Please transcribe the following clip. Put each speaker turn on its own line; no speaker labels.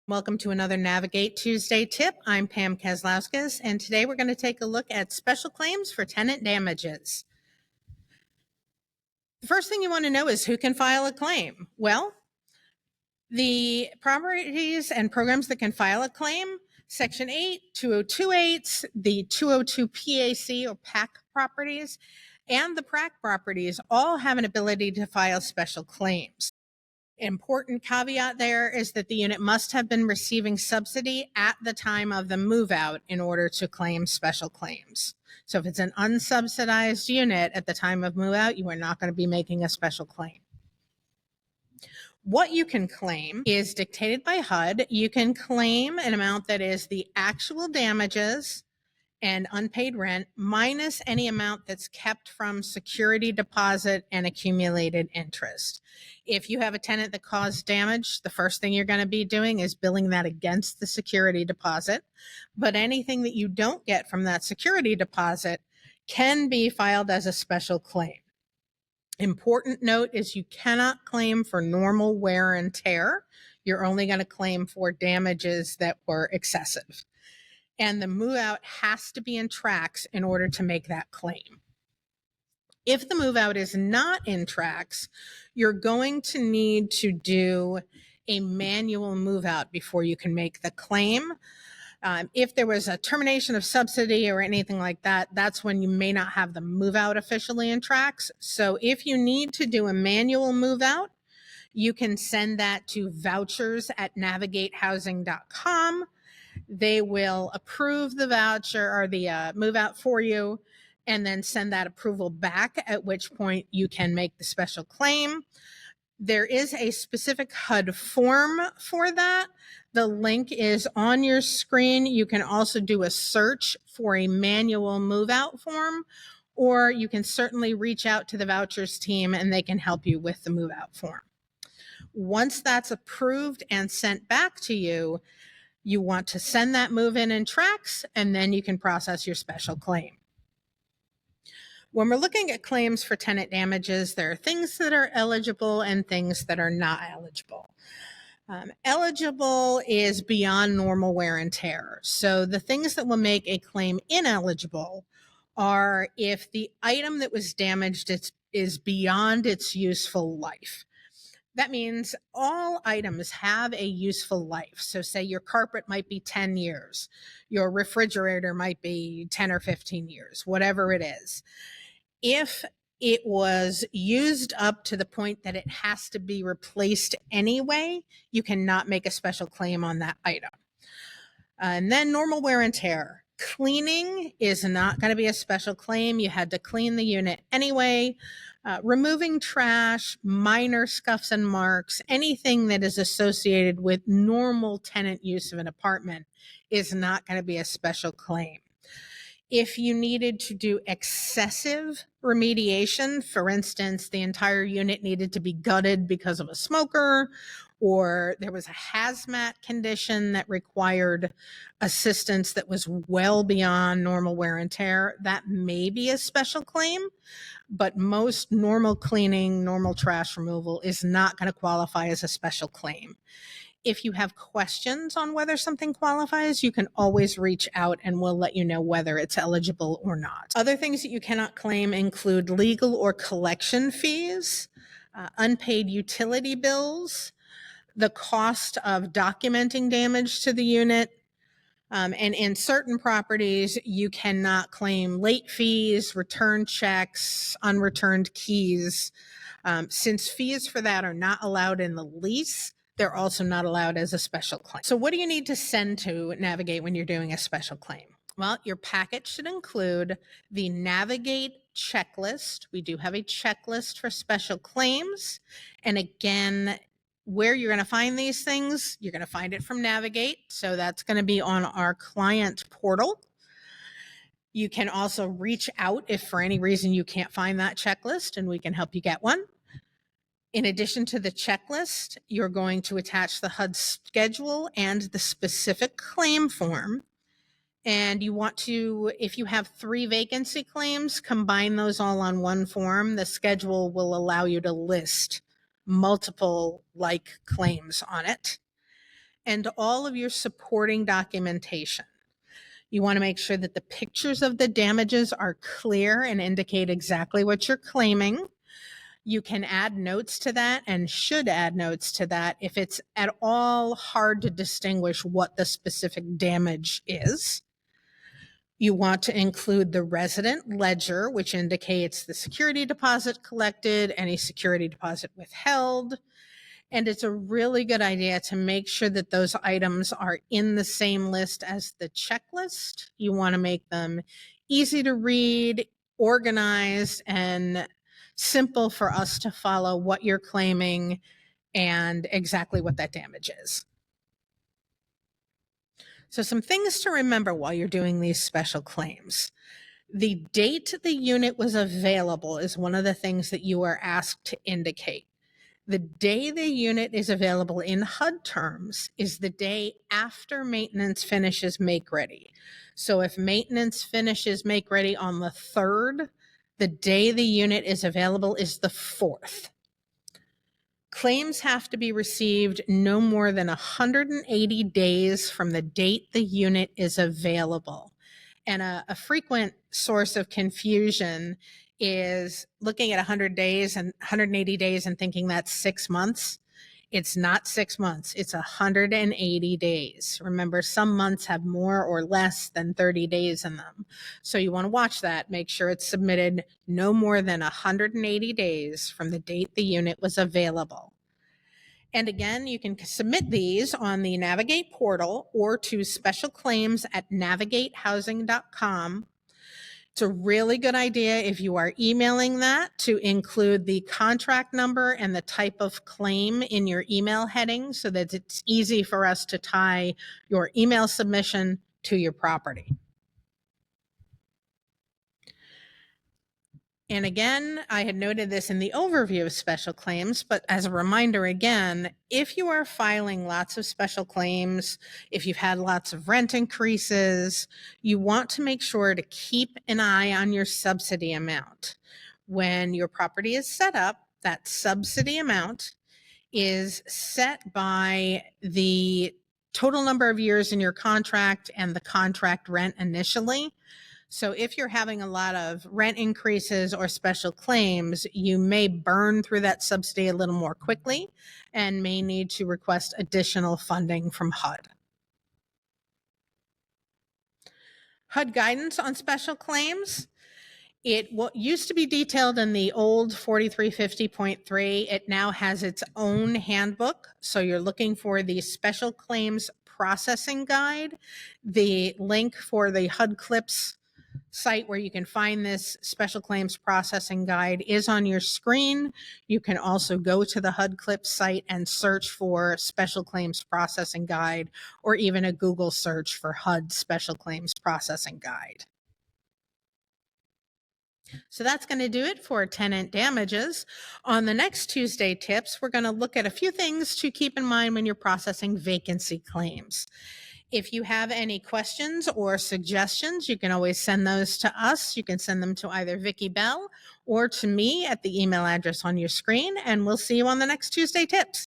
Welcome to another Navigate Tuesday tip. I'm Pam Keslauskas, and today we're going to take a look at special claims for tenant damages. The first thing you want to know is who can file a claim. Well, the properties and programs that can file a claim, Section 8, 2028, the 202 PAC or PAC properties, and the PRAC properties all have an ability to file special claims. Important caveat there is that the unit must have been receiving subsidy at the time of the move out in order to claim special claims. So if it's an unsubsidized unit at the time of move out, you are not going to be making a special claim. What you can claim is dictated by HUD. You can claim an amount that is the actual damages and unpaid rent minus any amount that's kept from security deposit and accumulated interest. If you have a tenant that caused damage, the first thing you're going to be doing is billing that against the security deposit. But anything that you don't get from that security deposit can be filed as a special claim. Important note is you cannot claim for normal wear and tear. You're only going to claim for damages that were excessive. And the move out has to be in tracks in order to make that claim. If the move out is not in tracks, you're going to need to do a manual move out before you can make the claim. If there was a termination of subsidy or anything like that, that's when you may not have the move out officially in tracks. So if you need to do a manual move out, you can send that to vouchers@navigatehousing.com. They will approve the voucher or the move out for you and then send that approval back, at which point you can make the special claim. There is a specific HUD form for that. The link is on your screen. You can also do a search for a manual move out form, or you can certainly reach out to the vouchers team and they can help you with the move out form. Once that's approved and sent back to you, you want to send that move in tracks, and then you can process your special claim. When we're looking at claims for tenant damages, there are things that are eligible and things that are not eligible. Eligible is beyond normal wear and tear. So the things that will make a claim ineligible are if the item that was damaged is beyond its useful life. That means all items have a useful life. So say your carpet might be 10 years, your refrigerator might be 10 or 15 years, whatever it is. If it was used up to the point that it has to be replaced anyway, you cannot make a special claim on that item. And then normal wear and tear. Cleaning is not going to be a special claim. You had to clean the unit anyway. Removing trash, minor scuffs and marks, anything that is associated with normal tenant use of an apartment is not going to be a special claim. If you needed to do excessive remediation, for instance, the entire unit needed to be gutted because of a smoker, or there was a hazmat condition that required assistance that was well beyond normal wear and tear, that may be a special claim. But most normal cleaning, normal trash removal is not going to qualify as a special claim. If you have questions on whether something qualifies, you can always reach out and we'll let you know whether it's eligible or not. Other things that you cannot claim include legal or collection fees, unpaid utility bills, the cost of documenting damage to the unit, and in certain properties, you cannot claim late fees, return checks, unreturned keys. Since fees for that are not allowed in the lease, they're also not allowed as a special claim. So what do you need to send to Navigate when you're doing a special claim? Well, your packet should include the Navigate checklist. We do have a checklist for special claims. And again, where you're going to find these things, you're going to find it from Navigate. So that's going to be on our client portal. You can also reach out if for any reason you can't find that checklist, and we can help you get one. In addition to the checklist, you're going to attach the HUD schedule and the specific claim form. And you want to, if you have 3 vacancy claims, combine those all on one form. The schedule will allow you to list multiple like claims on it. And all of your supporting documentation. You want to make sure that the pictures of the damages are clear and indicate exactly what you're claiming. You can add notes to that and should add notes to that if it's at all hard to distinguish what the specific damage is. You want to include the resident ledger, which indicates the security deposit collected, any security deposit withheld. And it's a really good idea to make sure that those items are in the same list as the checklist. You want to make them easy to read, organized, and simple for us to follow what you're claiming and exactly what that damage is. So some things to remember while you're doing these special claims. The date the unit was available is one of the things that you are asked to indicate. The day the unit is available in HUD terms is the day after maintenance finishes make ready. So if maintenance finishes make ready on the 3rd, the day the unit is available is the 4th. Claims have to be received no more than 180 days from the date the unit is available. And a frequent source of confusion is looking at 100 days and 180 days and thinking that's 6 months. It's not 6 months, it's 180 days. Remember, some months have more or less than 30 days in them. So you want to watch that. Make sure it's submitted no more than 180 days from the date the unit was available. And again, you can submit these on the Navigate portal or to special claims at navigatehousing.com. It's a really good idea if you are emailing that to include the contract number and the type of claim in your email heading so that it's easy for us to tie your email submission to your property. And again, I had noted this in the overview of special claims, but as a reminder again, if you are filing lots of special claims, if you've had lots of rent increases, you want to make sure to keep an eye on your subsidy amount. When your property is set up, that subsidy amount is set by the total number of years in your contract and the contract rent initially. So if you're having a lot of rent increases or special claims, you may burn through that subsidy a little more quickly and may need to request additional funding from HUD. HUD guidance on special claims. It used to be detailed in the old 4350.3. It now has its own handbook. So you're looking for the special claims processing guide. The link for the HUD Clips site where you can find this special claims processing guide is on your screen. You can also go to the HUD Clips site and search for special claims processing guide, or even a Google search for HUD special claims processing guide. So that's going to do it for tenant damages. On the next Tuesday tips, we're going to look at a few things to keep in mind when you're processing vacancy claims. If you have any questions or suggestions, you can always send those to us. You can send them to either Vicki Bell or to me at the email address on your screen, and we'll see you on the next Tuesday tips.